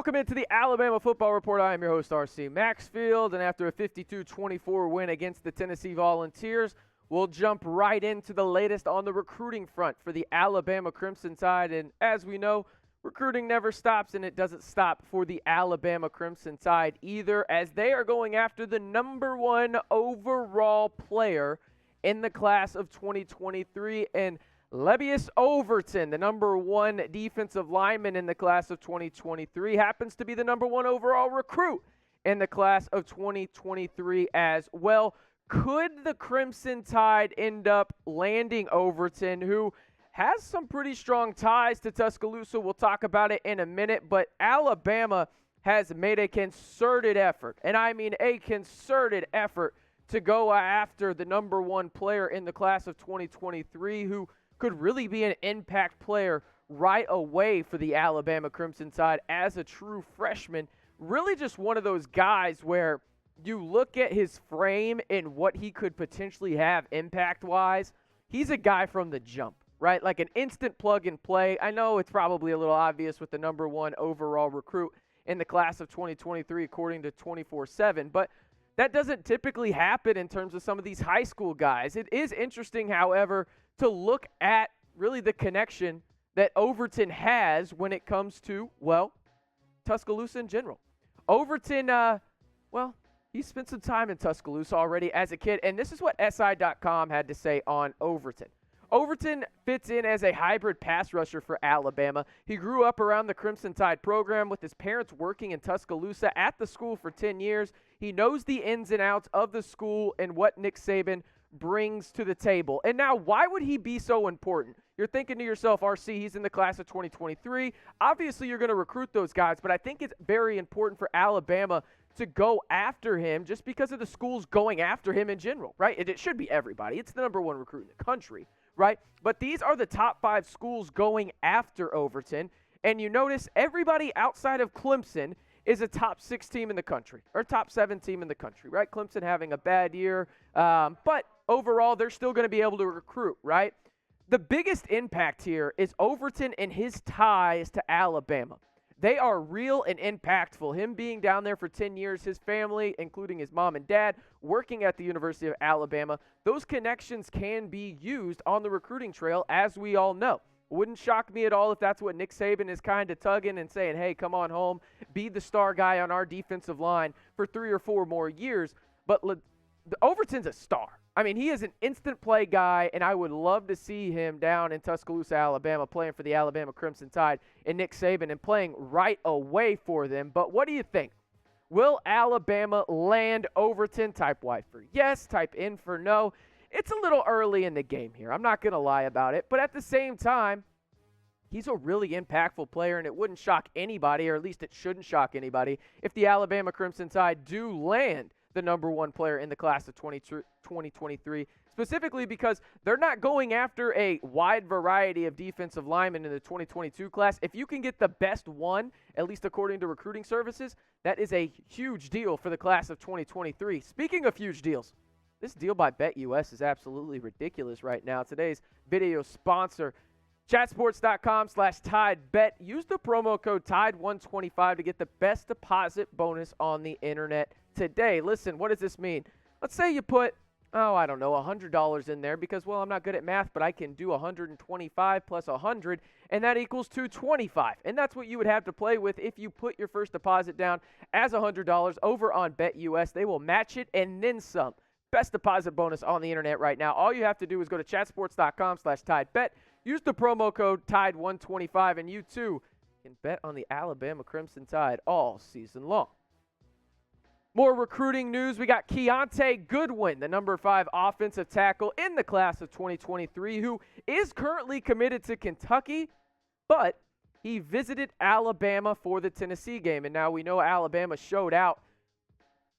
Welcome into the Alabama Football Report. I am your host, RC Maxfield, and after a 52-24 win against the Tennessee Volunteers, we'll jump right into the latest on the recruiting front for the Alabama Crimson Tide. And as we know, recruiting never stops, and it doesn't stop for the Alabama Crimson Tide either, as they are going after the #1 overall player in the class of 2023, and Lebbeus Overton, the #1 defensive lineman in the class of 2023, happens to be the #1 overall recruit in the class of 2023 as well. Could the Crimson Tide end up landing Overton, who has some pretty strong ties to Tuscaloosa? We'll talk about it in a minute, but Alabama has made a concerted effort, and I mean a concerted effort, to go after the #1 player in the class of 2023 who could really be an impact player right away for the Alabama Crimson Tide as a true freshman. Really just one of those guys where you look at his frame and what he could potentially have impact-wise. He's a guy from the jump, right? Like an instant plug-and-play. I know it's probably a little obvious with the #1 overall recruit in the class of 2023 according to 24/7, but that doesn't typically happen in terms of some of these high school guys. It is interesting, however, to look at really the connection that Overton has when it comes to, well, Tuscaloosa in general. Overton, he spent some time in Tuscaloosa already as a kid, and this is what SI.com had to say on Overton. Overton fits in as a hybrid pass rusher for Alabama. He grew up around the Crimson Tide program with his parents working in Tuscaloosa at the school for 10 years. He knows the ins and outs of the school and what Nick Saban brings to the table. And now, why would he be so important? You're thinking to yourself, RC, he's in the class of 2023. Obviously, you're going to recruit those guys, but I think it's very important for Alabama to go after him just because of the schools going after him in general, right? It should be everybody. It's the #1 recruit in the country, right? But these are the top 5 schools going after Overton. And you notice everybody outside of Clemson is a top 6 team in the country, or top 7 team in the country, right? Clemson having a bad year, but overall, they're still going to be able to recruit, right? The biggest impact here is Overton and his ties to Alabama. They are real and impactful. Him being down there for 10 years, his family, including his mom and dad, working at the University of Alabama, those connections can be used on the recruiting trail, as we all know. Wouldn't shock me at all if that's what Nick Saban is kind of tugging and saying, hey, come on home, be the star guy on our defensive line for 3 or 4 more years. But Overton's a star. I mean, he is an instant play guy, and I would love to see him down in Tuscaloosa, Alabama, playing for the Alabama Crimson Tide and Nick Saban and playing right away for them. But what do you think? Will Alabama land Overton? Type Y for yes, type N for no. It's a little early in the game here. I'm not going to lie about it. But at the same time, he's a really impactful player, and it wouldn't shock anybody, or at least it shouldn't shock anybody, if the Alabama Crimson Tide do land the #1 player in the class of 2023, specifically because they're not going after a wide variety of defensive linemen in the 2022 class. If you can get the best one, at least according to recruiting services, that is a huge deal for the class of 2023. Speaking of huge deals, this deal by BetUS is absolutely ridiculous right now. Today's video sponsor, chatsports.com/TideBet. Use the promo code TIDE125 to get the best deposit bonus on the internet today. Listen, what does this mean? Let's say you put, $100 in there because, I'm not good at math, but I can do 125 plus 100, and that equals 225. And that's what you would have to play with if you put your first deposit down as $100 over on BetUS. They will match it and then some. Best deposit bonus on the internet right now. All you have to do is go to chatsports.com/TideBet. Use the promo code TIDE125, and you too can bet on the Alabama Crimson Tide all season long. More recruiting news. We got Kiyaunta Goodwin, the #5 offensive tackle in the class of 2023, who is currently committed to Kentucky, but he visited Alabama for the Tennessee game. And now we know Alabama showed out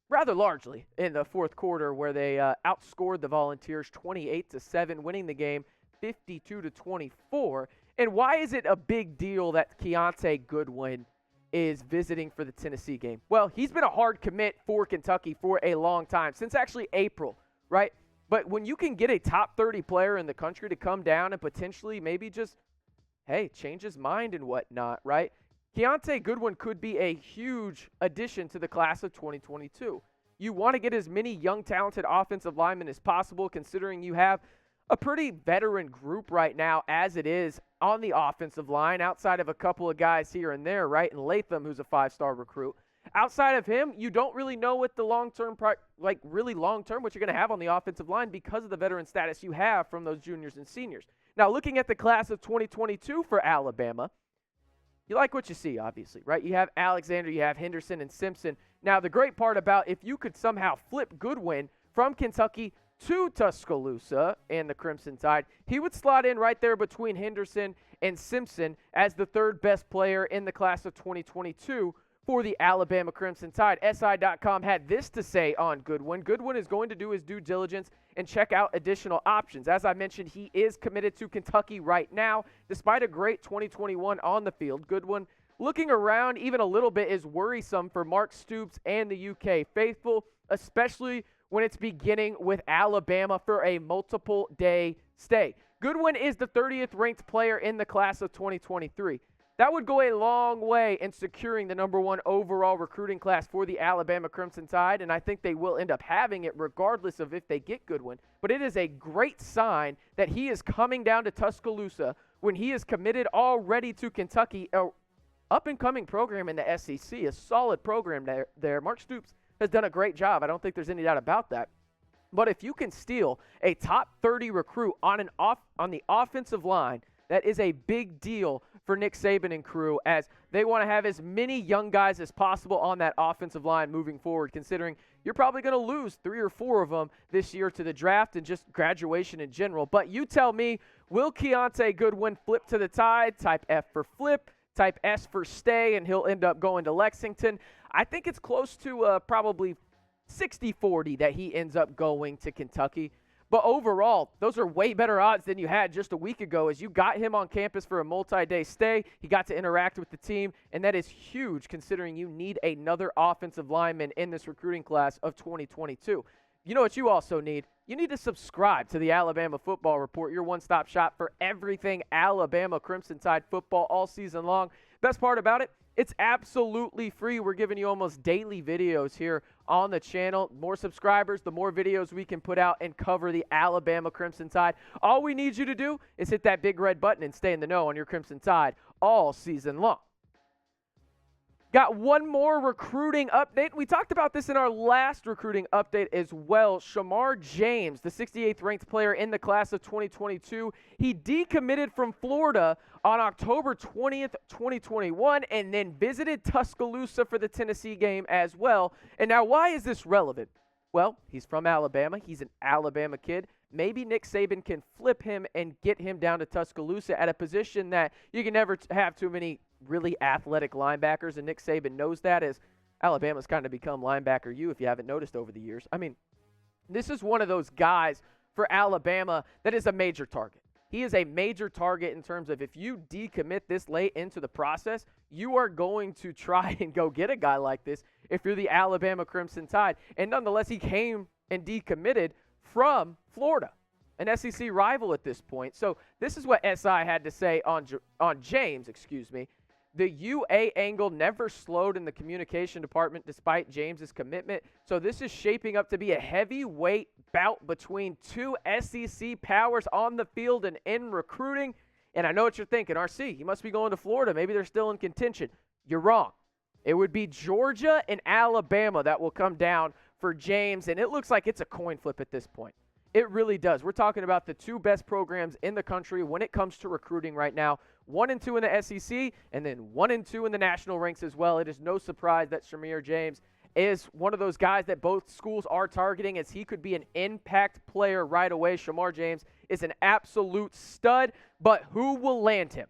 rather largely in the fourth quarter, where they outscored the Volunteers 28-7, winning the game 52-24. And why is it a big deal that Kiyaunta Goodwin is visiting for the Tennessee game? Well, he's been a hard commit for Kentucky for a long time, since actually April, right? But when you can get a top 30 player in the country to come down and potentially maybe just, hey, change his mind and whatnot, right? Kiyaunta Goodwin could be a huge addition to the class of 2022. You want to get as many young, talented offensive linemen as possible, considering you have a pretty veteran group right now as it is on the offensive line, outside of a couple of guys here and there, right? And Latham, who's a 5-star recruit. Outside of him, you don't really know what the long-term, really long-term, what you're going to have on the offensive line because of the veteran status you have from those juniors and seniors. Now, looking at the class of 2022 for Alabama, you like what you see, obviously, right? You have Alexander, you have Henderson, and Simpson. Now, the great part about if you could somehow flip Goodwin from Kentucky to Tuscaloosa and the Crimson Tide, he would slot in right there between Henderson and Simpson as the third best player in the class of 2022 for the Alabama Crimson Tide. SI.com had this to say on Goodwin. Goodwin is going to do his due diligence and check out additional options. As I mentioned, he is committed to Kentucky right now. Despite a great 2021 on the field, Goodwin looking around even a little bit is worrisome for Mark Stoops and the UK faithful, especially when it's beginning with Alabama for a multiple-day stay. Goodwin is the 30th ranked player in the class of 2023. That would go a long way in securing the #1 overall recruiting class for the Alabama Crimson Tide, and I think they will end up having it regardless of if they get Goodwin. But it is a great sign that he is coming down to Tuscaloosa when he is committed already to Kentucky, an up-and-coming program in the SEC, a solid program there. Mark Stoops has done a great job. I don't think there's any doubt about that. But if you can steal a top 30 recruit on the offensive line, that is a big deal for Nick Saban and crew, as they want to have as many young guys as possible on that offensive line moving forward, considering you're probably going to lose 3 or 4 of them this year to the draft and just graduation in general. But you tell me, will Kiyaunta Goodwin flip to the Tide? Type F for flip, type S for stay, and he'll end up going to Lexington. I think it's close to probably 60-40 that he ends up going to Kentucky. But overall, those are way better odds than you had just a week ago, as you got him on campus for a multi-day stay. He got to interact with the team, and that is huge considering you need another offensive lineman in this recruiting class of 2022. You know what you also need? You need to subscribe to the Alabama Football Report, your one-stop shop for everything Alabama Crimson Tide football all season long. Best part about it, it's absolutely free. We're giving you almost daily videos here on the channel. More subscribers, the more videos we can put out and cover the Alabama Crimson Tide. All we need you to do is hit that big red button and stay in the know on your Crimson Tide all season long. Got one more recruiting update. We talked about this in our last recruiting update as well. Shemar James, the 68th ranked player in the class of 2022, he decommitted from Florida on October 20th, 2021, and then visited Tuscaloosa for the Tennessee game as well. And now, why is this relevant? Well, he's from Alabama. He's an Alabama kid. Maybe Nick Saban can flip him and get him down to Tuscaloosa at a position that you can never have too many really athletic linebackers, and Nick Saban knows that, as Alabama's kind of become linebacker U if you haven't noticed over the years. I mean, this is one of those guys for Alabama that is a major target. He is a major target in terms of if you decommit this late into the process, you are going to try and go get a guy like this if you're the Alabama Crimson Tide. And nonetheless, he came and decommitted from Florida, an SEC rival at this point. So this is what SI had to say on James, The UA angle never slowed in the communication department despite James's commitment. So this is shaping up to be a heavyweight bout between two SEC powers on the field and in recruiting. And I know what you're thinking, RC, he must be going to Florida. Maybe they're still in contention. You're wrong. It would be Georgia and Alabama that will come down for James, and it looks like it's a coin flip at this point. It really does. We're talking about the two best programs in the country when it comes to recruiting right now. 1 and 2 in the SEC, and then 1 and 2 in the national ranks as well. It is no surprise that Shemar James is one of those guys that both schools are targeting, as he could be an impact player right away. Shemar James is an absolute stud, but who will land him?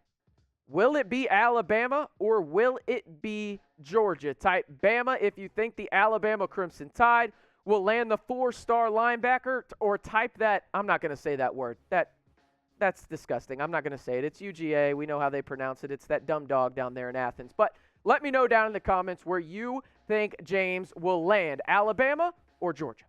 Will it be Alabama or will it be Georgia? Type Bama if you think the Alabama Crimson Tide will land the 4-star linebacker, or type that, I'm not going to say that word. That's disgusting. I'm not going to say it. It's UGA. We know how they pronounce it. It's that dumb dog down there in Athens. But let me know down in the comments where you think James will land, Alabama or Georgia.